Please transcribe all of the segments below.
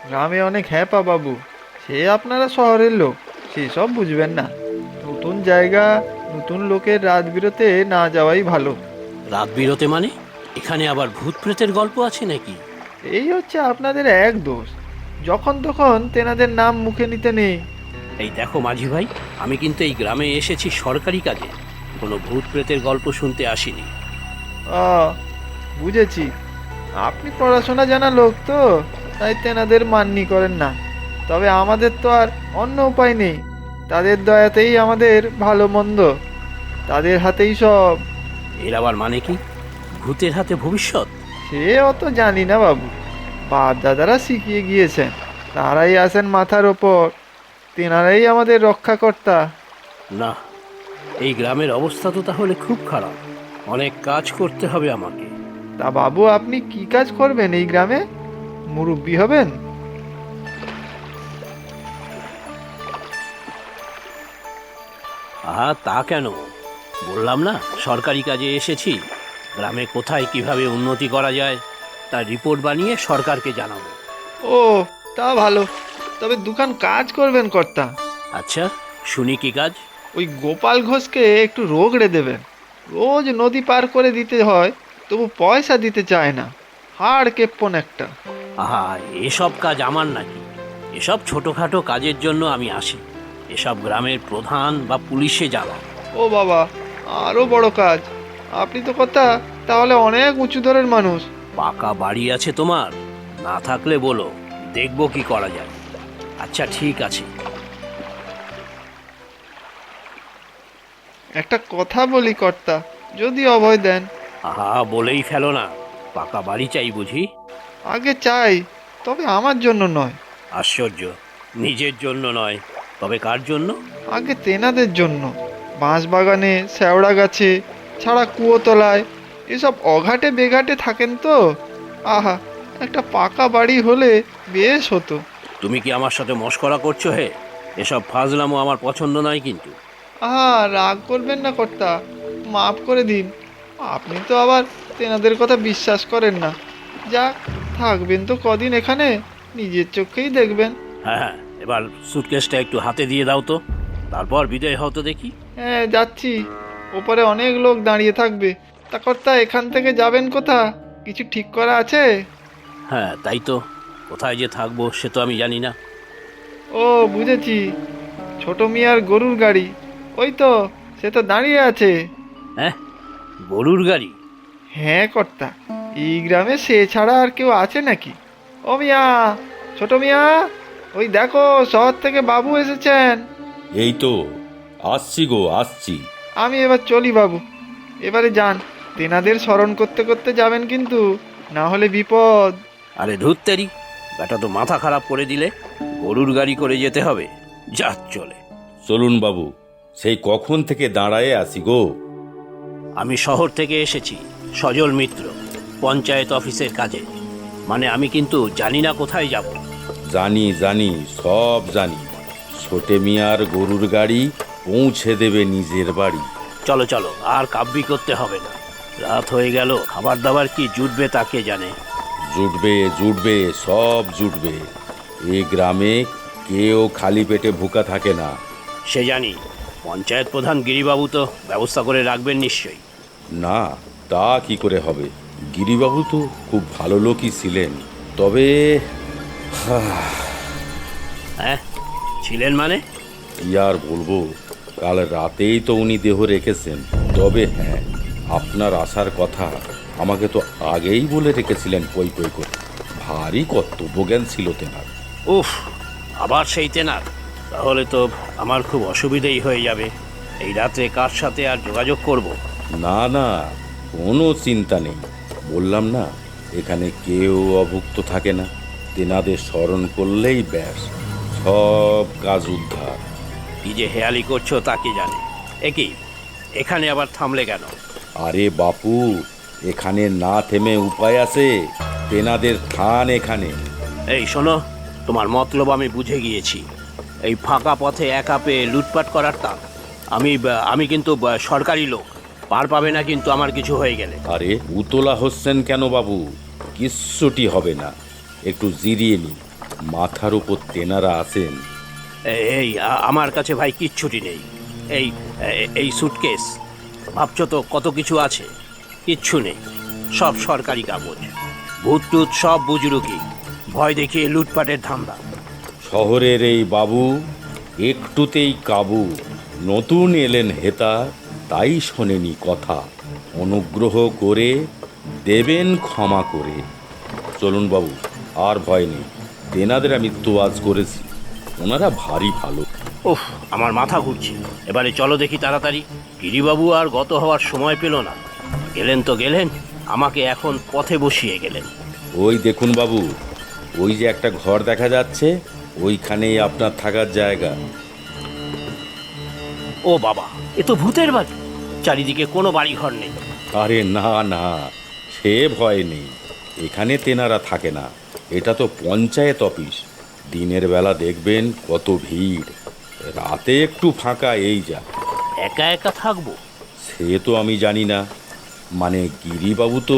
গ্রামে অনেক হ্যাপা বাবু। সে আপনারা শহরের লোক, সেসব বুঝবেন না। নতুন জায়গা, নতুন লোকের রাত বিরতে না যাওয়াই ভালো। রাত বিরতে মানে? এখানে আবার ভূত প্রেতের গল্প আছে নাকি? এই হচ্ছে আপনাদের এক দোষ, যখন তখন তেনাদের নাম মুখে নিতে নেই। এই দেখো মাঝি ভাই, আমি কিন্তু এই গ্রামে এসেছি সরকারি কাজে, কোনো ভূত প্রেতের গল্প শুনতে আসিনি। আ বুঝেছি, আপনি পড়াশোনা জানা লোক তো, তাই তেনাদের মাননি করেন না। তবে আমাদের তো আর অন্য উপায় নেই। তাদের দয়াতেই আমাদের ভালো মন্দ, তাদের হাতেই সব। এর আবার মানে কি? ভূতের হাতে ভবিষ্যৎ? সে অত জানি না বাবু, বাপ দাদারা শিখিয়ে গিয়েছেন, তারাই আছেন মাথার ওপর, তেনারাই আমাদের রক্ষাকর্তা। না, এই গ্রামের অবস্থা তো তাহলে খুব খারাপ। অনেক কাজ করতে হবে আমাকে। তা বাবু, আপনি কি কাজ করবেন এই গ্রামে? মুরব্বি হবেন? আহা, তা কেন? বললাম না সরকারি কাজে এসেছি। গ্রামে কোথায় কিভাবে উন্নতি করা যায় তার রিপোর্ট বানিয়ে সরকারকে জানাবো। ও, তা ভালো। তবে দুখান কাজ করবেন কর্তা। আচ্ছা, শুনি কি কাজ? ওই গোপাল ঘোষকে একটু রোগড়ে দেবেন। রোজ নদী পার করে দিতে হয়, তবু পয়সা দিতে চায় না। হাড় কেপ্পন একটা। আহা, এসব কাজ আমার নাকি? এসব ছোটখাটো কাজের জন্য আমি আসি। এসব গ্রামের প্রধান বা পুলিশে জানা। ও বাবা, আরো বড় কাজ। আপনি তো কর্তা তাহলে অনেক উঁচু দরের মানুষ। পাকা বাড়ি আছে তোমার? না থাকলে বলো, দেখবো কি করা যায়। আচ্ছা ঠিক আছে। একটা কথা বলি কর্তা, যদি অভয় দেন। আহা, বলেই ফেলো না। পাকা বাড়ি চাই বুঝি? আগে চাই, তবে আমার জন্য নয়। আশ্চর্য, নিজের জন্য নয়, তবে কার জন্য? আগে তেনাদের জন্য। বাঁশ বাগানে, শ্যাওড়া গাছে, ছাড়া কুয়োতলায়, এসব অঘাটে বেঘাটে থাকেন তো। আহা, একটা পাকা বাড়ি হলে বেশ হতো। তুমি কি আমার সাথে মশকরা করছো হে? এসব ফাজলামো আমার পছন্দ নয় কিন্তু। আহা, রাগ করবেন না কর্তা, মাফ করে দিন। আপনি তো আবার তেনাদের কথা বিশ্বাস করেন না। যাক, থাকবেন তো কদিন এখানে, নিজের চোখেই দেখবেন। হ্যাঁ হ্যাঁ, এবার সুটকেসটা একটু হাতে দিয়ে দাও তো, তারপর বিদায় হও তো দেখি। হ্যাঁ, যাচ্ছি। ওপরে অনেক লোক দাঁড়িয়ে থাকবে। তা কর্তা, এখান থেকে যাবেন কোথা? কিছু ঠিক করা আছে? হ্যাঁ তাই তো, কোথায় যে থাকবো সে তো আমি জানি না। ও, বুঝেছি। ছোট মিয়ার গরুর গাড়ি, ওই তো, সে তো দাঁড়িয়ে আছে। হ্যাঁ, গরুর গাড়ি? হ্যাঁ কর্তা, এই গ্রামে সে ছাড়া আর কেউ আছে নাকি? ও মিয়া, ছোট মিয়া, ওই দেখো শহর থেকে বাবু এসেছেন। এই তো আসছি গো, আসছি। আমি এবার চলি বাবু। এবারে যান, তেনাদের স্মরণ করতে করতে যাবেন কিন্তু, না হলে বিপদ। আরে ধুত্তেরি, ব্যাটা তো মাথা খারাপ করে দিলে। গরুর গাড়ি করে যেতে হবে? যা চলে। চলুন বাবু, সেই কখন থেকে দাঁড়ায়ে আছি গো। আমি শহর থেকে এসেছি, সজল মিত্র, পঞ্চায়েত অফিসের কাজে। মানে আমি কিন্তু জানি না কোথায় যাব। জানি জানি, সব জানি। ছোটে মিয়ার গরুর গাড়ি পৌঁছে দেবে নিজের বাড়ি। চলো চলো, আর কাব্যি করতে হবে না। রাত হয়ে গেল, খাবার দাবার কি জুটবে তাকে জানে। জুটবে জুটবে, সব জুটবে। এ গ্রামে কেউ খালি পেটে ভুকা থাকে না। সে জানি, পঞ্চায়েত প্রধান গিরিবাবু তো ব্যবস্থা করে রাখবেন নিশ্চয়ই। না, তা কি করে হবে? গিরিবাবু তো খুব ভালো লোকই ছিলেন, তবে হ্যাঁ, ছিলেন মানে? কি আর বলবো, কাল রাতেই তো উনি দেহ রেখেছেন। তবে হ্যাঁ, আপনার আসার কথা আমাকে তো আগেই বলে রেখেছিলেন পই পই করে। ভারী কর্তব্যজ্ঞান ছিল তেনার। উফ, আবার সেই তেনার? তাহলে তো আমার খুব অসুবিধেই হয়ে যাবে। এই রাত্রে কার সাথে আর যোগাযোগ করব? না না, কোনো চিন্তা নেই। বললাম না, এখানে কেউ অভুক্ত থাকে না। তেনাদের স্মরণ করলেই ব্যাস, সব কাজ উদ্ধার। কি যে হেয়ালি করছো তাকে জানে। একই, এখানে আবার থামলে কেন? আরে বাপু, এখানে না থেমে উপায় আছে। তেনাদের থান এখানে। এই শোনো, তোমার মতলব আমি বুঝে গিয়েছি। এই ফাঁকা পথে একা পেয়ে লুটপাট করার তাক। আমি কিন্তু সরকারি লোক, পার পাবে না কিন্তু আমার কিছু হয়ে গেলে। আরে উতলা হচ্ছেন কেন বাবু? কিচ্ছুটি হবে না, একটু জিরিয়ে নিন। মাথার উপর তেনারা আসেন? আমার কাছে ভাই কিচ্ছুটি নেই। এই এই সুটকেস, ভাবছো তো কত কিছু আছে? কিচ্ছু নেই, সব সরকারি কাগজ। ভূত টুত সব বুজরুকি, ভয় দেখিয়ে লুটপাটের ধান্দা। শহরের এই বাবু একটুতেই কাবু, নতুন এলেন হেতা, তাই শোনেনি কথা, অনুগ্রহ করে দেবেন ক্ষমা করে। চলুন বাবু, আর ভয় নেই, তেনাদের আমি তোয়াজ করেছি, ওনারা ভারী ভালো। উফ, আমার মাথা ঘুরছে। এবারে চলো দেখি তাড়াতাড়ি। গিরিবাবু আর গত হওয়ার সময় পেল না, গেলেন তো গেলেন, আমাকে এখন পথে বসিয়ে গেলেন। ওই দেখুন বাবু, ওই যে একটা ঘর দেখা যাচ্ছে, ওইখানেই আপনার থাকার জায়গা। ও বাবা, এ তো ভূতের বাড়ি, চারিদিকে কোনো বাড়ি ঘর নেই। আরে না না, সে ভয় নেই, এখানে তেনারা থাকে না, এটা তো পঞ্চায়েত অফিস। দিনের বেলা দেখবেন কত ভিড়, রাতে একটু ফাঁকা, এই যা। একা একা থাকবো? সে তো আমি জানি না, মানে গিরিবাবু তো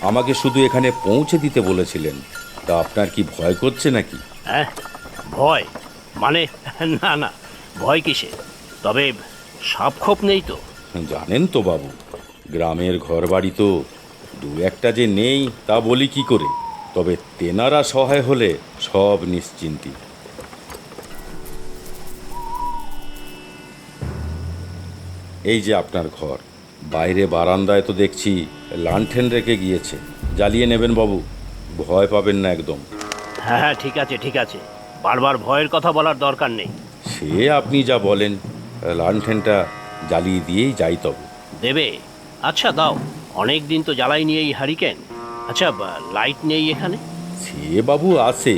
আমাকে শুধু এখানে পৌঁছে দিতে বলেছিলেন। তা আপনার কি ভয় করছে নাকি? হ্যাঁ, ভয় মানে? না না, ভয় কিসে? তবে সাপ খোপ নেই তো? জানেন তো বাবু, গ্রামের ঘরবাড়ি তো দু একটা যে নেই তা বলি কি করে। তবে তেনারা সহায় হলে সব নিশ্চিন্তি। এই যে আপনার ঘর, বাইরে বারান্দায় তো দেখছি লান্ঠেন রেখে গিয়েছে, জ্বালিয়ে নেবেন বাবু, ভয় পাবেন না একদম। হ্যাঁ হ্যাঁ, ঠিক আছে ঠিক আছে, বারবার ভয়ের কথা বলার দরকার নেই। সে আপনি যা বলেন, লান্ঠেনটা জ্বালিয়ে দিয়েই যাই তবে। দেবে? আচ্ছা দাও, অনেক দিন তো জ্বালাই নিয়ে এই হারিকেন। আচ্ছা, লাইট নেই এখানে? সে বাবু আছে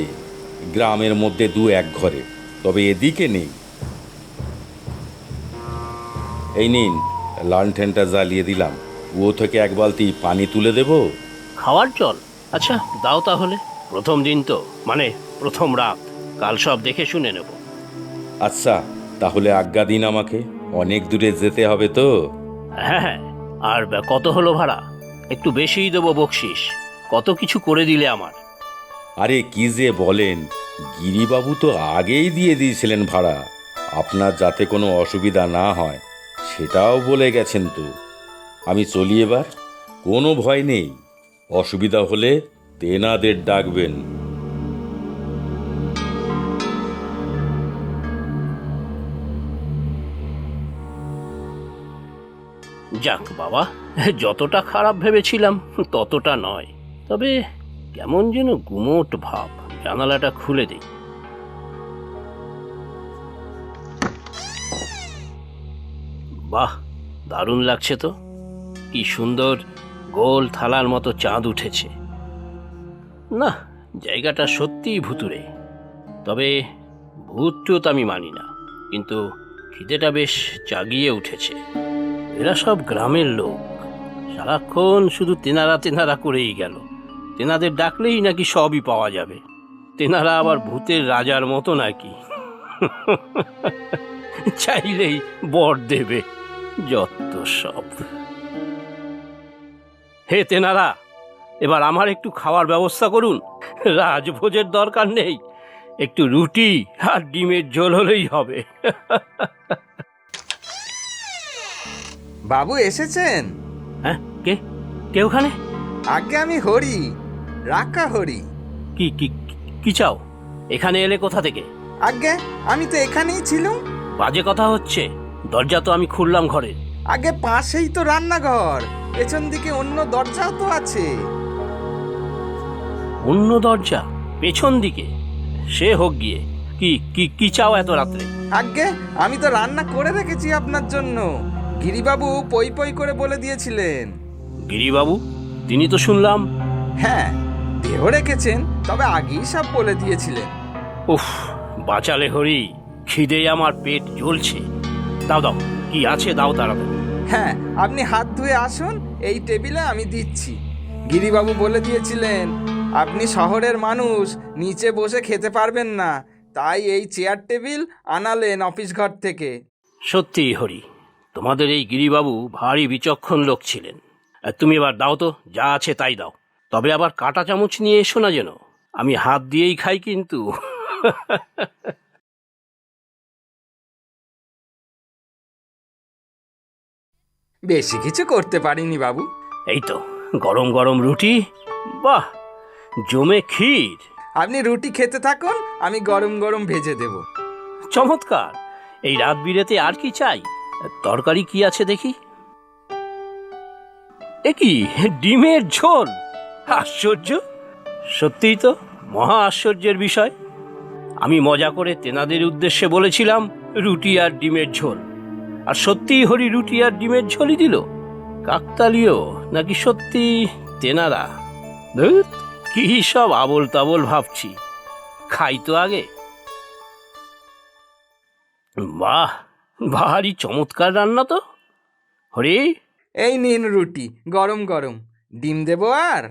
গ্রামের মধ্যে দু এক ঘরে, তবে এদিকে নেই। এই নিন, লালটেনটা জ্বালিয়ে দিলাম, কুয়ো থেকে এক বালতি পানি তুলে দেব। খাওয়ার জল? আচ্ছা দাও তাহলে। প্রথম দিন তো, মানে প্রথম রাত, কাল সব দেখে শুনে নেব। আচ্ছা, তাহলে আজ্ঞা দিন আমাকে, অনেক দূরে যেতে হবে তো। হ্যাঁ হ্যাঁ, আর কত হলো ভাড়া? একটু বেশিই দেবো বকশিস, কত কিছু করে দিলে আমার। আরে কি যে বলেন, গিরিবাবু তো আগেই দিয়ে দিয়েছিলেন ভাড়া, আপনার যাতে কোনো অসুবিধা না হয় সেটাও বলে গেছেন তো। আমি চলি এবার, কোনো ভয় নেই, অসুবিধা হলে তেনাদের ডাকবেন। যাক বাবা, যতটা খারাপ ভেবেছিলাম ততটা নয়। তবে কেমন যেন গুমোট ভাব। জানালাটা খুলে দিই। বাহ, দারুণ লাগছে তো। কি সুন্দর গোল থালার মতো চাঁদ উঠেছে। না, জায়গাটা সত্যিই ভুতুরে। তবে ভূত টুত আমি মানি না, কিন্তু খিদেটা বেশ জাগিয়ে উঠেছে। এরা সব গ্রামের লোক, সারাক্ষণ শুধু তেনারা তেনারা করেই গেল। তেনাদের ডাকলেই নাকি সবই পাওয়া যাবে। তেনারা আবার ভূতের রাজার মতো নাকি? চাইলেই বর দেবে, যত সব। হে তেনারা, এবার আমার একটু খাওয়ার ব্যবস্থা করুন। রাজভোজের দরকার নেই, একটু রুটি আর ডিমের ঝোল হলেই হবে। বাবু এসেছেন? হ্যাঁ, কে কে ওখানে? আগে আমি হরি, রাকা হরি। কি কি কি চাও? এখানে এলে কোথা থেকে? আগে আমি তো এখানেই ছিলাম। বাজে কথা হচ্ছে, দরজা তো আমি খুললাম ঘরে। আগে পাশেই তো রান্নাঘর, পেছন দিকে অন্য দরজাও তো আছে। অন্য দরজা? পেছন দিকে? সে হোক গিয়ে। কি কি কি চাও এত রাত্রে? আগে আমি তো রান্না করে রেখেছি আপনার জন্য, গিরিবাবু পই পই করে বলে দিয়েছিলেন। গিরিবাবু? তিনি তো শুনলাম। হ্যাঁ, দেহ রেখেছেন, তবে আগেই সব বলে দিয়েছিলেন। উফ, বাঁচালে হরি, খিদে আমার পেট জ্বলছে। দাও দাও, কি আছে দাও তাড়াতাড়ি। হ্যাঁ, আপনি হাত ধুয়ে আসুন, এই টেবিলে আমি দিচ্ছি। গিরিবাবু বলে দিয়েছিলেন আপনি শহরের মানুষ, নিচে বসে খেতে পারবেন না, তাই এই চেয়ার টেবিল আনালেন অফিস ঘর থেকে। সত্যিই হরি, তোমাদের এই গিরিবাবু ভারী বিচক্ষণ লোক ছিলেন। আর তুমি এবার দাও তো, যা আছে তাই দাও। তবে আবার কাঁটা চামচ নিয়ে এসো না যেন। আমি হাত দিয়েই খাই কিন্তু। বেশি কিছু করতে পারিনি বাবু। এই তো গরম গরম রুটি, বাহ, জমে ক্ষীর। আপনি রুটি খেতে থাকুন, আমি গরম গরম ভেজে দেব। চমৎকার। এই রাত বিরেতে আর কি চাই? তরকারি কি আছে দেখি। এ কি, ডিমের ঝোল! আশ্চর্য, সত্যিই তো মহা আশ্চর্যের বিষয়। আমি মজা করে তেনাদের উদ্দেশ্যে বলেছিলাম রুটি আর ডিমের ঝোল, আর সত্যিই হরি রুটি আর ডিমের ঝোলই দিল। কাকতালীয় নাকি সত্যি তেনারা? ধুর, কি সব আবোল তাবোল ভাবছি। খাই তো আগে। বাহ, ভারী চমৎকার রান্না তো হরি। এই নিন রুটি গরম গরম, ডিম দেবো আর?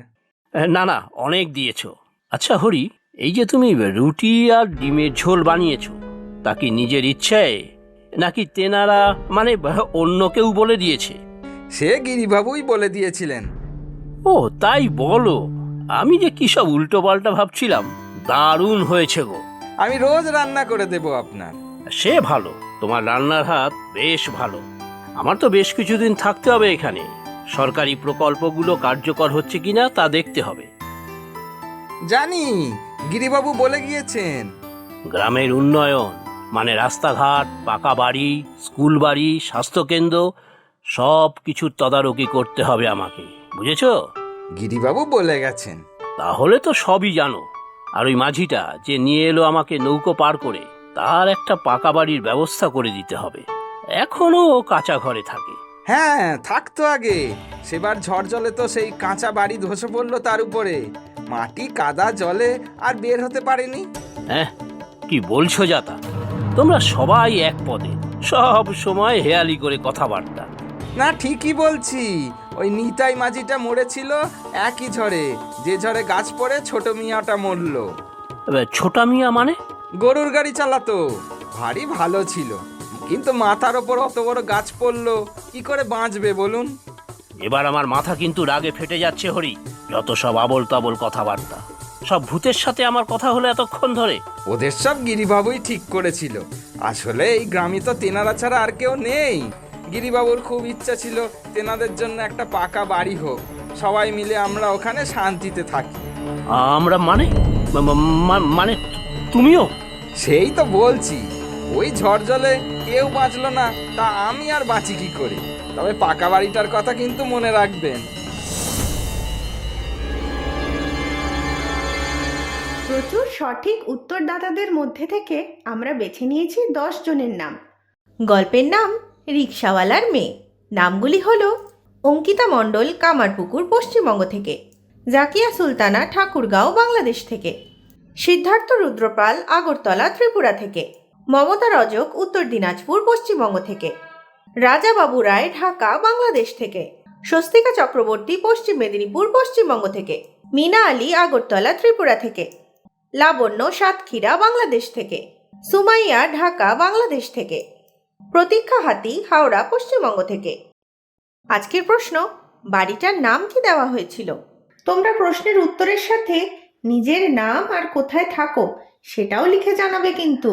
না না, অনেক দিয়েছো। আচ্ছা হরি, এই যে তুমি রুটি আর ডিমের ঝোল বানিয়েছো, তা কি নিজের ইচ্ছায় নাকি তেনারা মানে অন্য কেউ বলে দিয়েছে? সে গিরিবাবুই বলে দিয়েছিলেন। ও তাই বলো। আমি যে কি সব উল্টো পাল্টা ভাবছিলাম। দারুণ হয়েছে গো। আমি রোজ রান্না করে দেব আপনার। সে ভালো, তোমার রান্নার হাত বেশ ভালো। আমার তো বেশ কিছুদিন থাকতে হবে এখানে। সরকারি প্রকল্পগুলো কার্যকর হচ্ছে কিনা তা দেখতে হবে। জানি, গিরিবাবু বলে গিয়েছেন। গ্রামের উন্নয়ন মানে রাস্তাঘাট, পাকা বাড়ি, স্কুল বাড়ি, স্বাস্থ্যকেন্দ্র, সব কিছুর তদারকি করতে হবে আমাকে, বুঝেছো? গিরিবাবু বলে গেছেন। তাহলে তো সবই জানো। আর ওই মাঝিটা যে নিয়ে এলো আমাকে নৌকো পার করে, তার একটা পাকা বাড়ির ব্যবস্থা করে দিতে হবে। এখনো ও কাঁচা ঘরে থাকে। হ্যাঁ, থাকতো আগে। সেবার ঝড় জলে তো সেই কাঁচা বাড়ি ধসে পড়লো তার উপরে। মাটি কাদা জলে আর বের হতে পারেনি। হ্যাঁ, কি বলছো যাতা? তোমরা সবাই এক পদে, সব সময় হেয়ালি করে কথাবার্তা। না, ঠিকই বলছি। ওই নিতাই মাঝিটা মরেছিল একই ঝড়ে, যে ঝড়ে গাছ পড়ে ছোট মিয়াটা মরল। এবার ছোটা মিয়া মানে? গরুর গাড়ি চালাতো, ভারী ভালো ছিল, কিন্তু মাথার ওপর অত বড় গাছ পড়লো, কি করে বাঁচবে বলুন? এবার আমার মাথা কিন্তু রাগে ফেটে যাচ্ছে হরি। যত সব আবোল তাবোল কথাবার্তা, সব ভূতের সাথে আমার কথা হলো এতক্ষণ ধরে। ওদের সব গিরিবাবুই ঠিক করেছিল। আসলে এই গ্রামে তো তেনারা ছাড়া আর কেউ নেই। গিরিবাবুর খুব ইচ্ছা ছিল তেনাদের জন্য একটা পাকা বাড়ি হোক, সবাই মিলে আমরা ওখানে শান্তিতে থাকি। আমরা মানে মানে তুমিও? সেই তো বলছি, ওই ঝড় জলে কেউ বাঁচলো না, তা আমি আর বাঁচি কি করে? তবে পাকা বাড়িটার কথা কিন্তু মনে রাখবেন। প্রচুর সঠিক উত্তরদাতাদের মধ্যে থেকে আমরা বেছে নিয়েছি 10 জনের নাম। গল্পের নাম রিকশাওয়ালার মেয়ে। নামগুলি হলো অঙ্কিতা মণ্ডল, কামারপুকুর, পশ্চিমবঙ্গ থেকে; জাকিয়া সুলতানা, ঠাকুরগাঁও, বাংলাদেশ থেকে; সিদ্ধার্থ রুদ্রপাল, আগরতলা, ত্রিপুরা থেকে; মমতা রজক, উত্তর দিনাজপুর, পশ্চিমবঙ্গ থেকে; রাজা বাবু রায়, ঢাকা, বাংলাদেশ থেকে; স্বস্তিকা চক্রবর্তী, পশ্চিম মেদিনীপুর, পশ্চিমবঙ্গ থেকে; মিনা আলী, আগরতলা, ত্রিপুরা থেকে; লাবণ্য, সাতক্ষীরা, বাংলাদেশ থেকে; সুমাইয়া, ঢাকা, বাংলাদেশ থেকে; প্রতীক্ষা হাতি, হাওড়া, পশ্চিমবঙ্গ থেকে। আজকের প্রশ্ন, বাড়িটার নাম কি দেওয়া হয়েছিল? তোমরা প্রশ্নের উত্তরের সাথে নিজের নাম আর কোথায় থাকো সেটাও লিখে জানাবে কিন্তু।